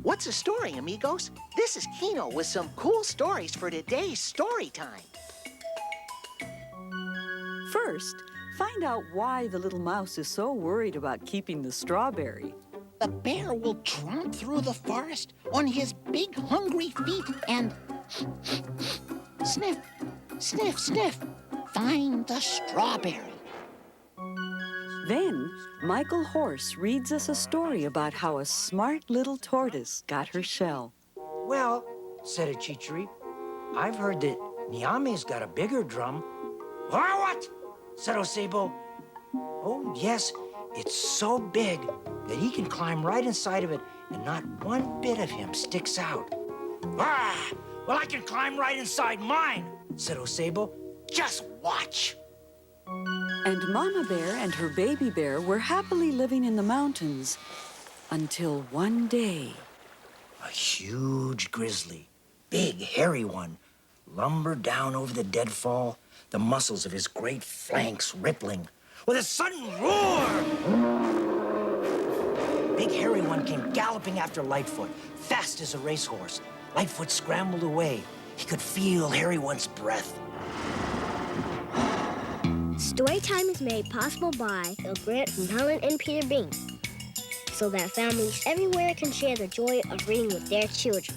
What's a story, amigos? This is Kino with some cool stories for today's story time. First, find out why the little mouse is so worried about keeping the strawberry. The bear will tromp through the forest on his big hungry feet and sniff, sniff, sniff, find the strawberry. Then, Michael Horse reads us a story about how a smart little tortoise got her shell. Well, said a Chichiri, I've heard that Niame's got a bigger drum. What? Said Osebo. Oh, yes, it's so big that he can climb right inside of it and not one bit of him sticks out. Ah, well, I can climb right inside mine, said Osebo. Just watch. And Mama Bear and her baby bear were happily living in the mountains until one day. A huge grizzly, big hairy one, lumbered down over the deadfall, the muscles of his great flanks rippling. With a sudden roar, big hairy one came galloping after Lightfoot, fast as a racehorse. Lightfoot scrambled away. He could feel hairy one's breath. Storytime is made possible by a grant from Helen and Peter Bain, so that families everywhere can share the joy of reading with their children.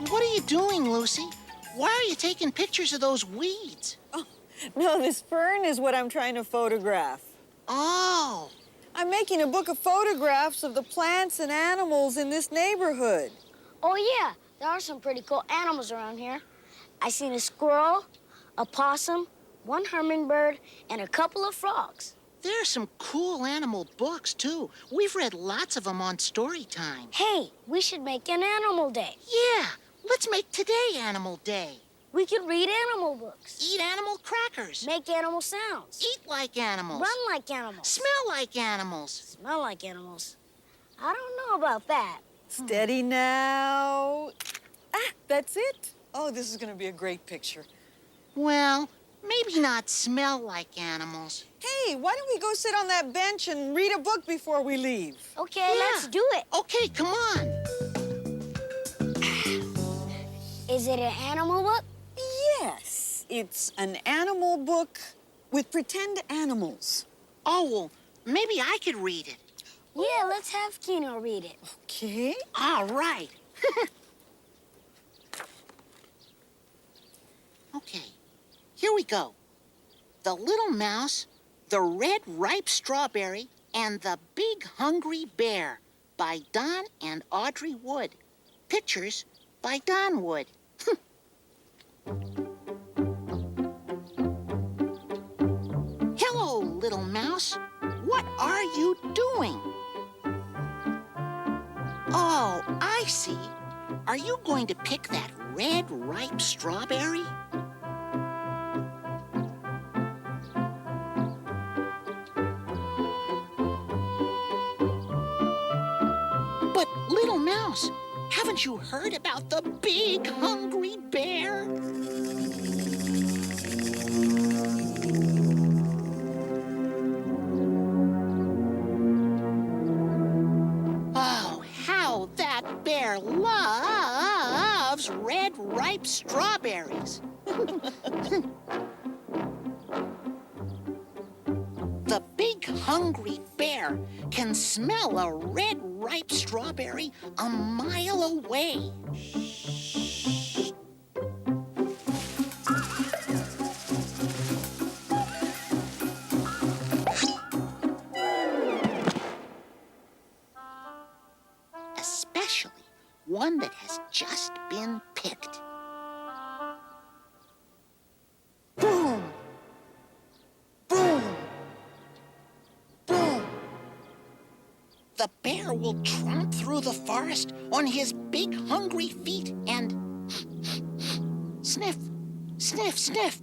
What are you doing, Lucy? Why are you taking pictures of those weeds? Oh, no, this fern is what I'm trying to photograph. Oh. I'm making a book of photographs of the plants and animals in this neighborhood. Oh, yeah, there are some pretty cool animals around here. I seen a squirrel, a possum, one hummingbird, and a couple of frogs. There are some cool animal books, too. We've read lots of them on Storytime. Hey, we should make an animal day. Yeah, let's make today Animal Day. We could read animal books. Eat animal crackers. Make animal sounds. Eat like animals. Run like animals. Smell like animals. Smell like animals. I don't know about that. Steady now. Ah, that's it. Oh, this is going to be a great picture. Well, maybe not smell like animals. Hey, why don't we go sit on that bench and read a book before we leave? Okay, let's do it. Okay, come on. Is it an animal book? Yes, it's an animal book with pretend animals. Oh, well, maybe I could read it. Yeah, let's have Kino read it. Okay. All right. Okay, here we go. The Little Mouse, the Red Ripe Strawberry, and the Big Hungry Bear by Don and Audrey Wood. Pictures by Don Wood. Hello, Little Mouse. What are you doing? Oh, I see. Are you going to pick that red ripe strawberry? But, Little Mouse, haven't you heard about the Big Hungry Bear? Oh, how that bear loves red ripe strawberries. The Big Hungry Bear can smell a red ripe strawberry a mile away. Especially one that has just been picked. Boom! Boom! Boom! The bear will tromp through the forest on his big hungry feet and sniff, sniff, sniff,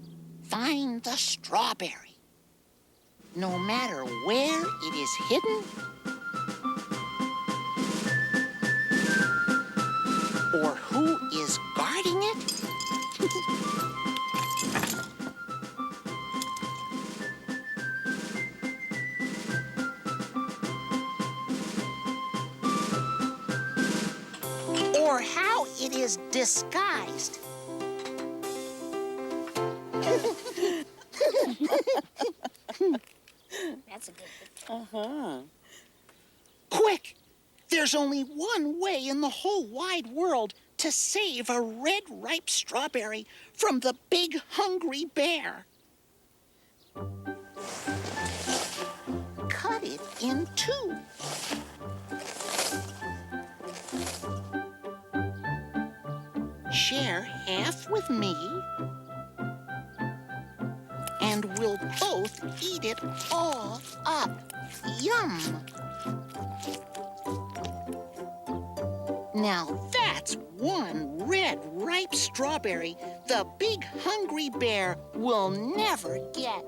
find the strawberry. No matter where it is hidden or who is guarding it, or how it is disguised. That's a good picture. Quick! There's only one way in the whole wide world to save a red, ripe strawberry from the big, hungry bear. Cut it in two. Share half with me, and we'll both eat it all up. Yum! Now that's one red, ripe strawberry the big, hungry bear will never get.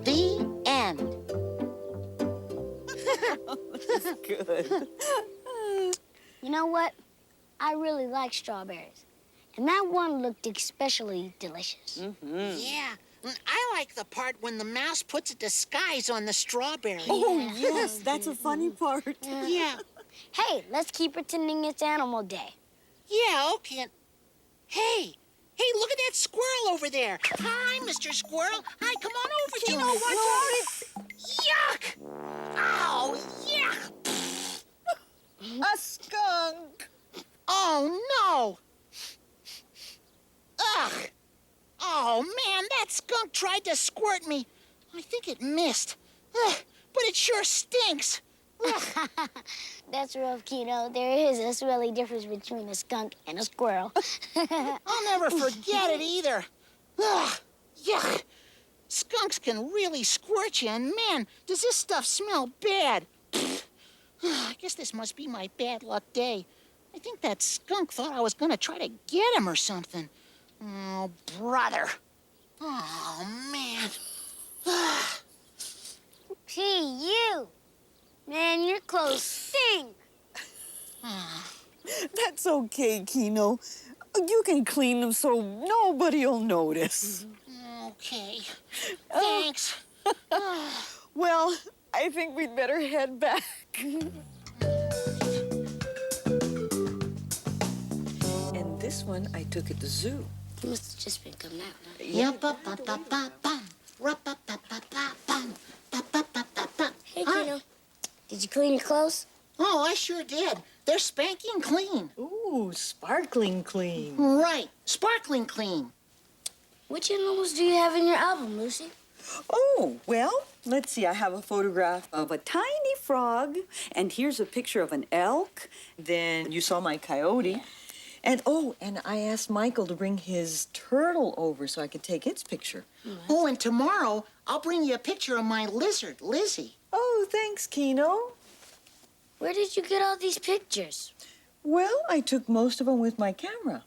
The end. Good. You know what? I really like strawberries. And that one looked especially delicious. Yeah, I like the part when the mouse puts a disguise on the strawberry. Oh, yes, that's a funny part. Yeah, Hey, let's keep pretending it's Animal Day. yeah, okay. Hey, look at that squirrel over there. Hi, Mr. Squirrel. Hi, come on over to me. Yuck! Ow, yuck! A skunk. Oh, no! Ugh! Oh, man, that skunk tried to squirt me. I think it missed. Ugh, but it sure stinks. Ugh. That's rough, Kino. There is a swelly difference between a skunk and a squirrel. I'll never forget it either. Ugh, yuck. Skunks can really squirt you, and man, does this stuff smell bad. I guess this must be my bad luck day. I think that skunk thought I was gonna try to get him or something. Oh, brother. Oh, man. Hey, you! Man, your clothes stink. That's okay, Kino. You can clean them so nobody'll notice. Okay. Thanks. Well, I think we'd better head back. And this one I took at the zoo. You must have just been coming out, huh? Yum-pa-pa-pa-pa-bum. Ra-pa-pa-pa-pa-bum. Pa-pa-pa-pa-pa. Hey, Kino. Did you clean your clothes? Oh, I sure did. They're spanking clean. Ooh, sparkling clean. Right. Sparkling clean. Which animals do you have in your album, Lucy? Oh, well, let's see. I have a photograph of a tiny frog, and here's a picture of an elk. Then you saw my coyote. And and I asked Michael to bring his turtle over so I could take its picture. Oh, and tomorrow I'll bring you a picture of my lizard, Lizzie. Oh, thanks, Kino. Where did you get all these pictures? Well, I took most of them with my camera.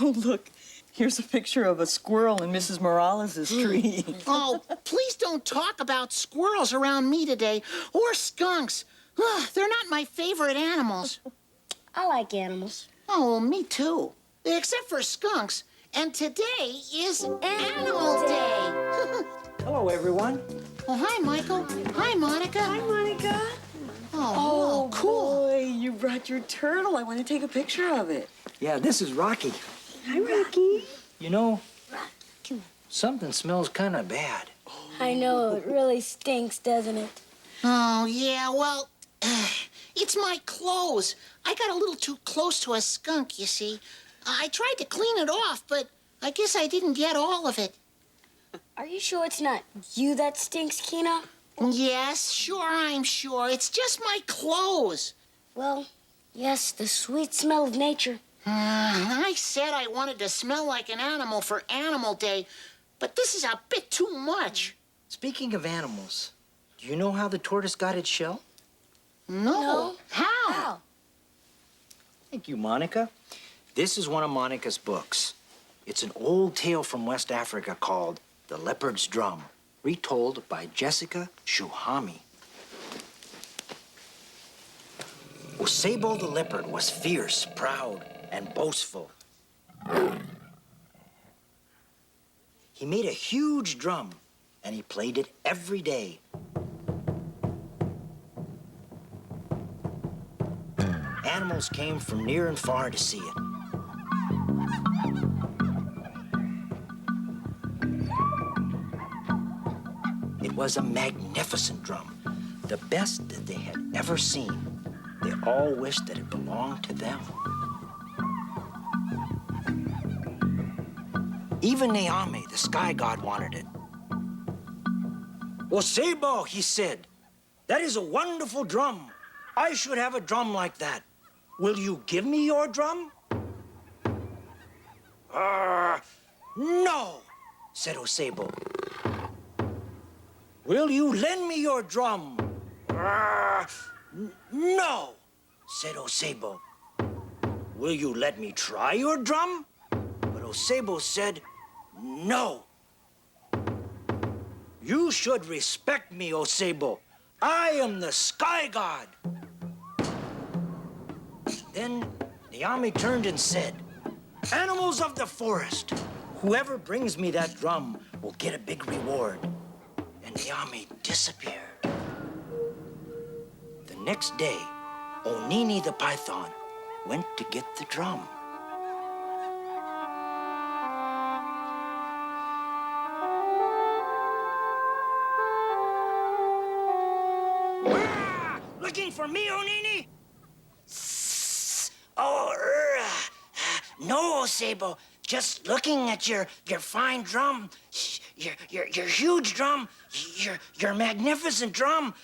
Oh, look. Here's a picture of a squirrel in Mrs. Morales' tree. Oh, please don't talk about squirrels around me today, or skunks. Ugh, they're not my favorite animals. I like animals. Oh, well, me too. Except for skunks. And today is Animal Day. Hello, everyone. Oh, hi, Michael. Hi, Monica. Hi, Monica. Oh, cool. Boy, you brought your turtle. I want to take a picture of it. Yeah, this is Rocky. Hi, Rocky. You know, something smells kind of bad. I know, it really stinks, doesn't it? Oh, yeah, well, it's my clothes. I got a little too close to a skunk, you see. I tried to clean it off, but I guess I didn't get all of it. Are you sure it's not you that stinks, Kino? Yes, sure, I'm sure. It's just my clothes. Well, yes, the sweet smell of nature. I said I wanted to smell like an animal for Animal Day, but this is a bit too much. Speaking of animals, do you know how the tortoise got its shell? No. How? How? Thank you, Monica. This is one of Monica's books. It's an old tale from West Africa called The Leopard's Drum, retold by Jessica Shuhami. Osebo the leopard was fierce, proud, and boastful. He made a huge drum, and he played it every day. Animals came from near and far to see it. It was a magnificent drum, the best that they had ever seen. They all wished that it belonged to them. Even Naomi, the sky god, wanted it. Osebo, he said, that is a wonderful drum. I should have a drum like that. Will you give me your drum? No, said Osebo. Will you lend me your drum? No, said Osebo. Will you let me try your drum? But Osebo said, no. You should respect me, Osebo. I am the sky god. Then Naomi turned and said, animals of the forest, whoever brings me that drum will get a big reward. And Naomi disappeared. The next day, Onini the python went to get the drum. Ah! Looking for me, Onini? Oh, no, Osebo. Just looking at your fine drum, your huge drum, your magnificent drum.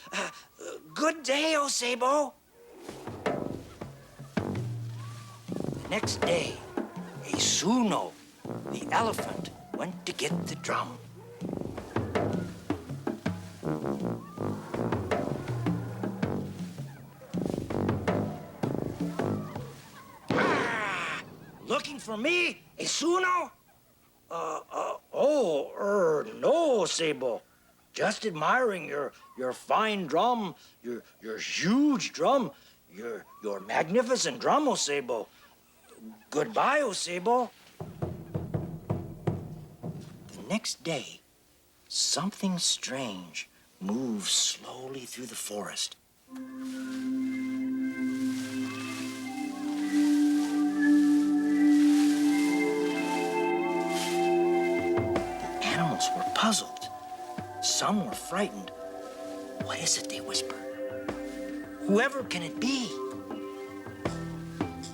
Good day, Osebo. The next day, Isuno, the elephant, went to get the drum. Looking for me, Isuno? No, Osebo. Just admiring your fine drum, your huge drum, your magnificent drum, Osebo. Goodbye, Osebo. The next day, something strange moved slowly through the forest. Animals were puzzled. Some were frightened. What is it, they whispered? Whoever can it be?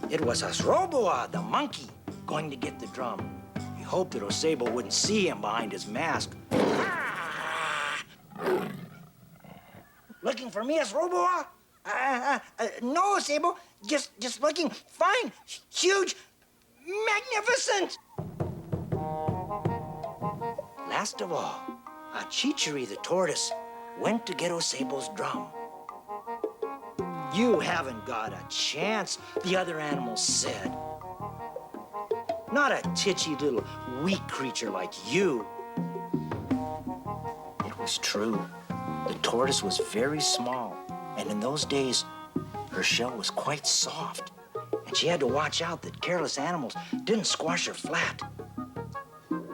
It was Asroboa, the monkey, going to get the drum. He hoped that Osebo wouldn't see him behind his mask. Looking for me, Asroboa? No, Osebo. Just looking. Fine, huge, magnificent. Last of all, Zachery the tortoise went to get Osebo's drum. You haven't got a chance, the other animals said. Not a titchy little weak creature like you. It was true. The tortoise was very small, and in those days, her shell was quite soft, and she had to watch out that careless animals didn't squash her flat.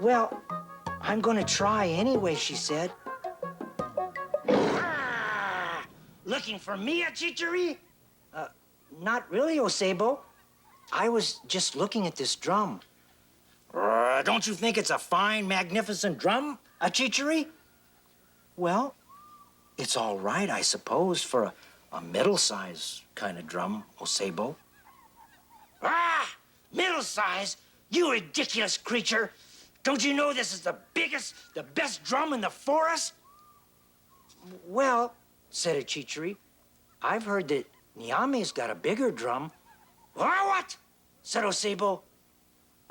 Well, I'm going to try anyway, she said. Looking for me, Zachery? Not really, Osebo. I was just looking at this drum. Don't you think it's a fine, magnificent drum, Zachery? Well, it's all right, I suppose, for a middle-sized kind of drum, Osebo. Middle-size? You ridiculous creature! Don't you know this is the biggest, the best drum in the forest? Well, said Zachery, I've heard that Niame's got a bigger drum. What? Said Osebo.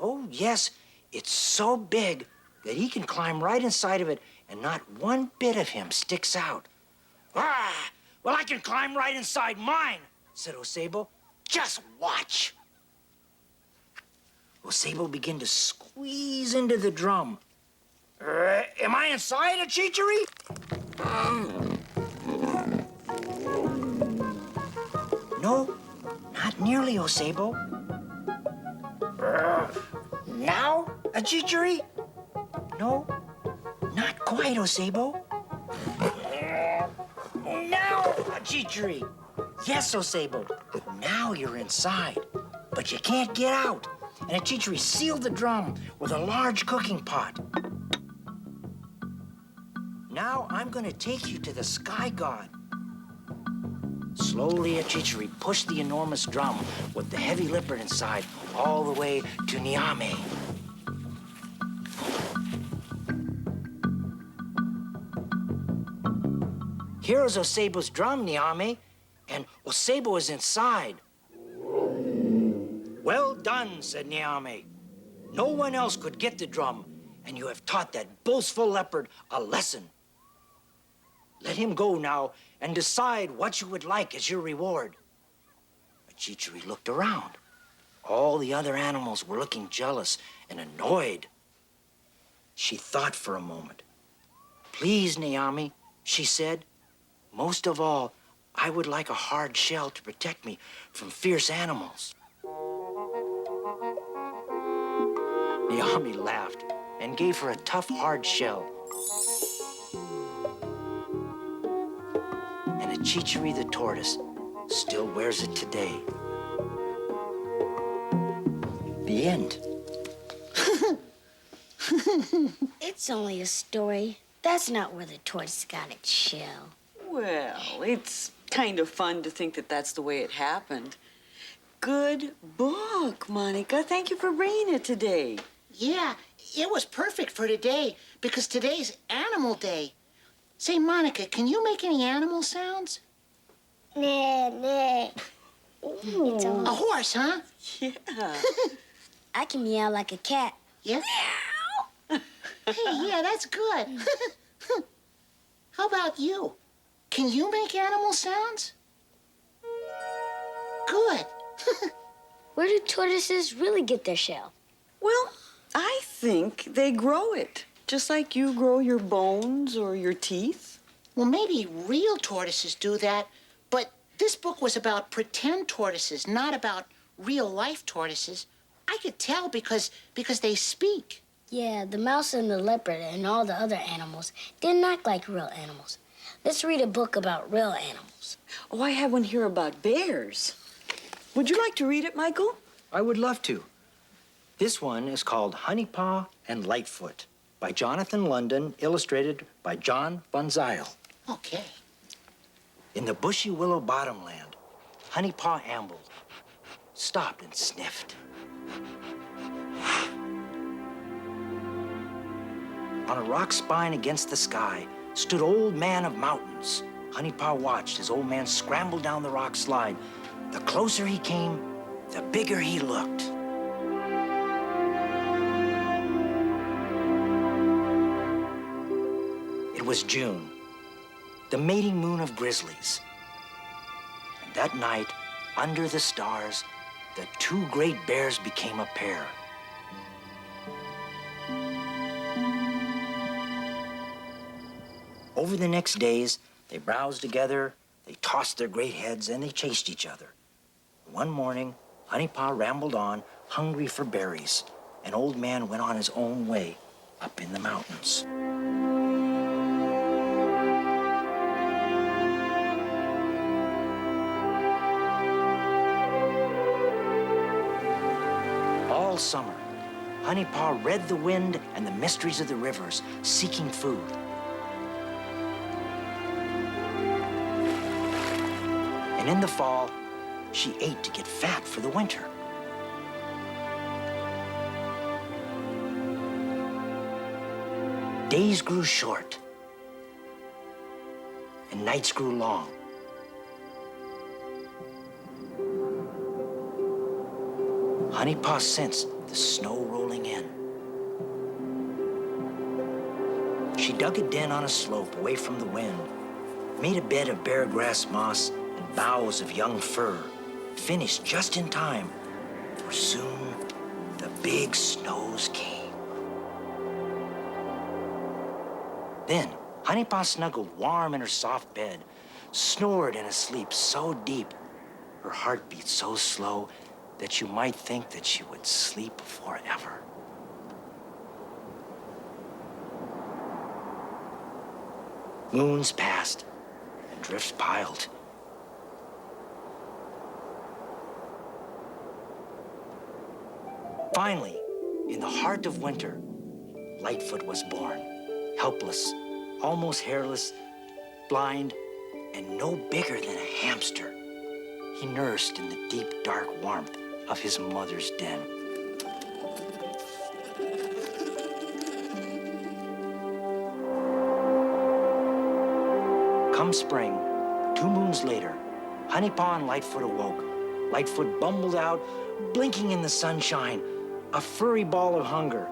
Oh, yes, it's so big that he can climb right inside of it and not one bit of him sticks out. Well, I can climb right inside mine, said Osebo. Just watch. Osebo began to squeeze into the drum. Am I inside a chichery? No, not nearly, Osebo. Now a chichery? No, not quite, Osebo. Now a chichery. Yes, Osebo. Now you're inside, but you can't get out. And a chichery sealed the drum with a large cooking pot. Now I'm gonna take you to the sky god. Slowly, a chichery pushed the enormous drum with the heavy lippert inside all the way to Niame. Here is Osebo's drum, Niame, and Osebo is inside. Well done, said Niame. No one else could get the drum, and you have taught that boastful leopard a lesson. Let him go now and decide what you would like as your reward. But Chichery looked around. All the other animals were looking jealous and annoyed. She thought for a moment. Please, Niame, she said. Most of all, I would like a hard shell to protect me from fierce animals. Niame laughed and gave her a tough, hard shell. And a Chichery the tortoise still wears it today. The end. It's only a story. That's not where the tortoise got its shell. Well, it's kind of fun to think that that's the way it happened. Good book, Monica. Thank you for bringing it today. Yeah, it was perfect for today because today's Animal Day. Say, Monica, can you make any animal sounds? Nah, nah. It's A a horse, huh? Yeah. I can meow like a cat. Yeah? Hey, yeah, that's good. How about you? Can you make animal sounds? Good. Where do tortoises really get their shell? Well, I think they grow it, just like you grow your bones or your teeth. Well, maybe real tortoises do that, but this book was about pretend tortoises, not about real-life tortoises. I could tell because they speak. Yeah, the mouse and the leopard and all the other animals didn't act like real animals. Let's read a book about real animals. Oh, I have one here about bears. Would you like to read it, Michael? I would love to. This one is called Honeypaw and Lightfoot by Jonathan London, illustrated by John Van Zyl. Okay. In the bushy willow bottomland, Honeypaw ambled, stopped and sniffed. On a rock spine against the sky stood Old Man of Mountains. Honeypaw watched as Old Man scrambled down the rock slide. The closer he came, the bigger he looked. It was June, the mating moon of grizzlies. And that night, under the stars, the two great bears became a pair. Over the next days, they browsed together, they tossed their great heads, and they chased each other. One morning, Honeypaw rambled on, hungry for berries, and Old Man went on his own way up in the mountains. All summer, Honeypaw read the wind and the mysteries of the rivers, seeking food. And in the fall, she ate to get fat for the winter. Days grew short, and nights grew long. Honeypaw sensed the snow rolling in. She dug a den on a slope away from the wind, made a bed of bare grass moss and boughs of young fir, finished just in time, for soon the big Then, Honeypaw snuggled warm in her soft bed, snored in a sleep so deep, her heart beat so slow that you might think that she would sleep forever. Moons passed and drifts piled. Finally, in the heart of winter, Lightfoot was born, helpless, almost hairless, blind, and no bigger than a hamster. He nursed in the deep, dark warmth of his mother's den. Come spring, 2 moons later, Honeypaw and Lightfoot awoke. Lightfoot bumbled out, blinking in the sunshine, a furry ball of hunger.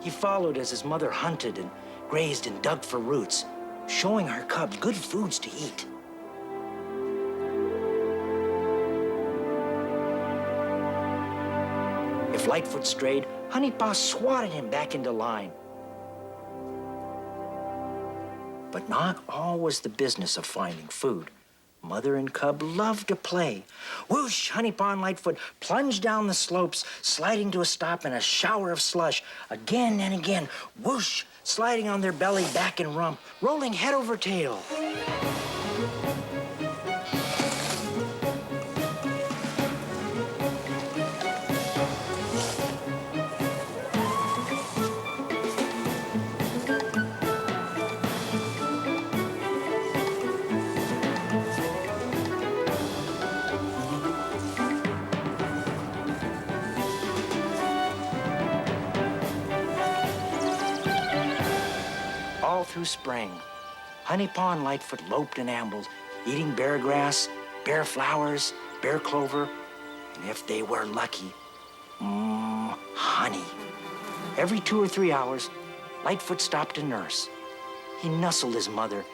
He followed as his mother hunted and grazed and dug for roots, showing her cub good foods to eat. If Lightfoot strayed, Honeypaw swatted him back into line. But not all was the business of finding food. Mother and cub loved to play. Whoosh, Honeypaw and Lightfoot plunged down the slopes, sliding to a stop in a shower of slush. Again and again, whoosh, sliding on their belly, back and rump, rolling head over tail. All through spring, Honeypaw and Lightfoot loped and ambled, eating bear grass, bear flowers, bear clover, and if they were lucky, honey. Every 2 or 3 hours, Lightfoot stopped to nurse. He nuzzled his mother,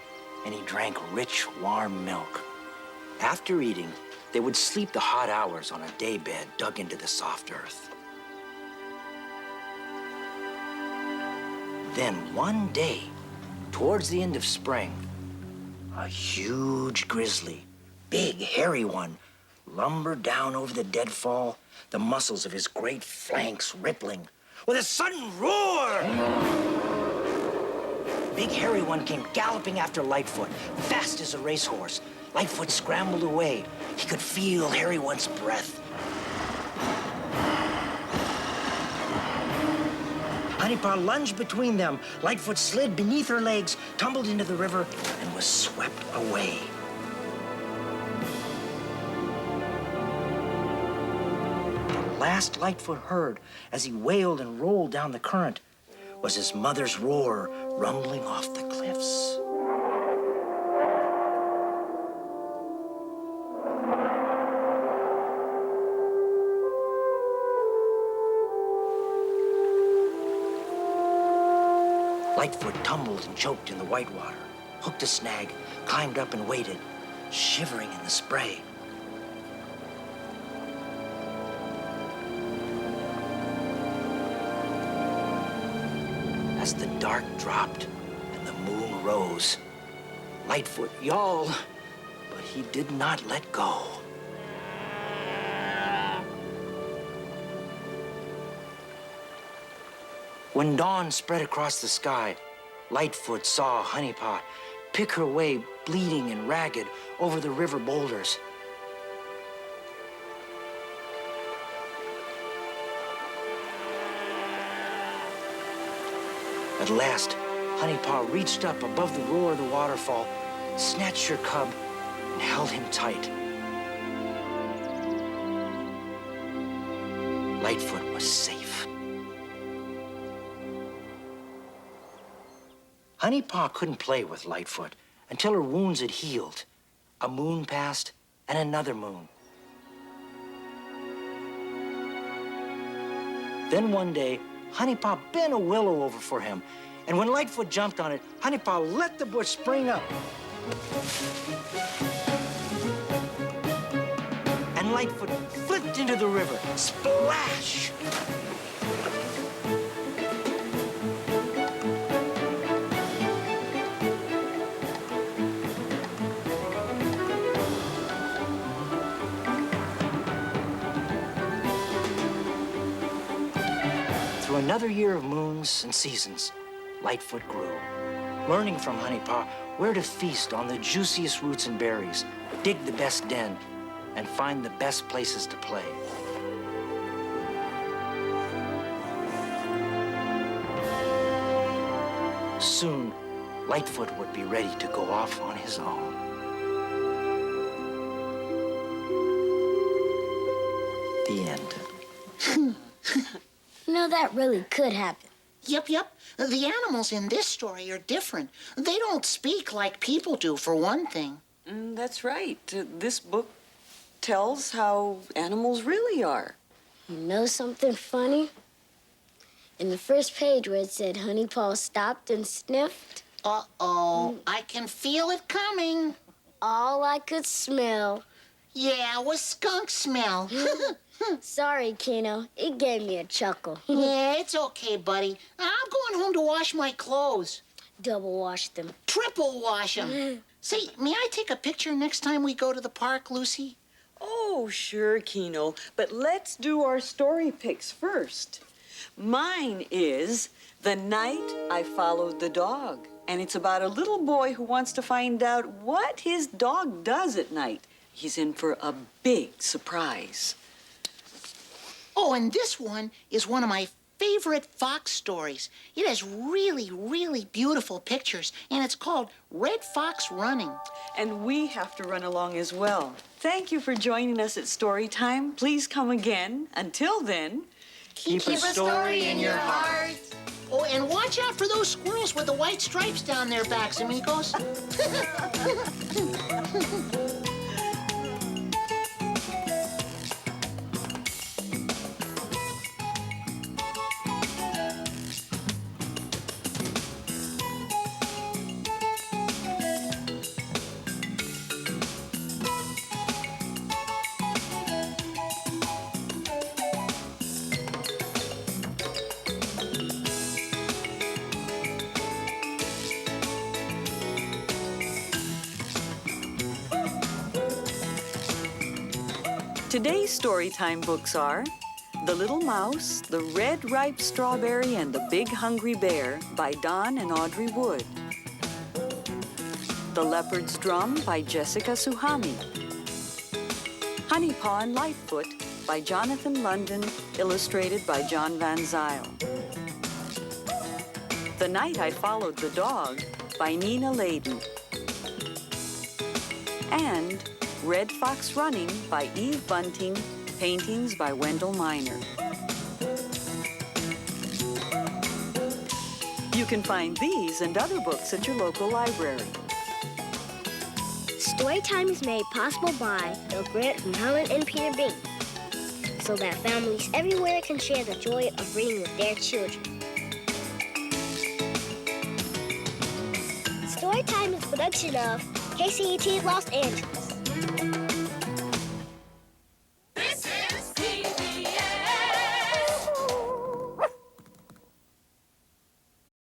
and he drank rich, warm milk. After eating, they would sleep the hot hours on a daybed dug into the soft earth. Then one day, towards the end of spring, a huge grizzly, big, hairy one, lumbered down over the deadfall, the muscles of his great flanks rippling. With a sudden roar, big, hairy one came galloping after Lightfoot, fast as a racehorse. Lightfoot scrambled away. He could feel Hairy One's breath. Honeypaw lunged between them. Lightfoot slid beneath her legs, tumbled into the river, and was swept away. The last Lightfoot heard, as he wailed and rolled down the current, was his mother's roar rumbling off the cliffs. Lightfoot tumbled and choked in the white water, hooked a snag, climbed up and waited, shivering in the spray. As the dark dropped and the moon rose, Lightfoot yawled, but he did not let go. When dawn spread across the sky, Lightfoot saw Honeypaw pick her way, bleeding and ragged, over the river boulders. At last, Honeypaw reached up above the roar of the waterfall, snatched her cub, and held him tight. Lightfoot was safe. Honeypaw couldn't play with Lightfoot until her wounds had healed. A moon passed, and another moon. Then one day, Honeypaw bent a willow over for him, and when Lightfoot jumped on it, Honeypaw let the bush spring up. And Lightfoot flipped into the river. Splash! Through another year of moons and seasons, Lightfoot grew, learning from Honeypaw where to feast on the juiciest roots and berries, dig the best den, and find the best places to play. Soon, Lightfoot would be ready to go off on his own. The end. You know, that really could happen. Yep. The animals in this story are different. They don't speak like people do, for one thing. That's right. This book tells how animals really are. You know something funny? In the first page where it said Honeypaw stopped and sniffed, Uh-oh, I can feel it coming. all I could smell. Yeah, it was skunk smell. Sorry, Kino. It gave me a chuckle. Yeah, it's okay, buddy. I'm going home to wash my clothes. Double wash them. Triple wash them. Say, may I take a picture next time we go to the park, Lucy? Oh, sure, Kino. But let's do our story picks first. Mine is The Night I Followed the Dog. And it's about a little boy who wants to find out what his dog does at night. He's in for a big surprise. Oh, and this one is one of my favorite Fox stories. It has really, really beautiful pictures, and it's called Red Fox Running. And we have to run along as well. Thank you for joining us at Storytime. Please come again. Until then, Keep a story in your heart. Oh, and watch out for those squirrels with the white stripes down their backs, amigos. today's Storytime books are The Little Mouse, The Red Ripe Strawberry, and The Big Hungry Bear by Don and Audrey Wood. The Leopard's Drum by Jessica Suhami. Honeypaw and Lightfoot by Jonathan London, illustrated by John Van Zyl. The Night I Followed the Dog by Nina Layden. And Red Fox Running by Eve Bunting, paintings by Wendell Miner. You can find these and other books at your local library. Storytime is made possible by the grant from Helen and Peter Bain, so that families everywhere can share the joy of reading with their children. Storytime is a production of KCET Los Angeles.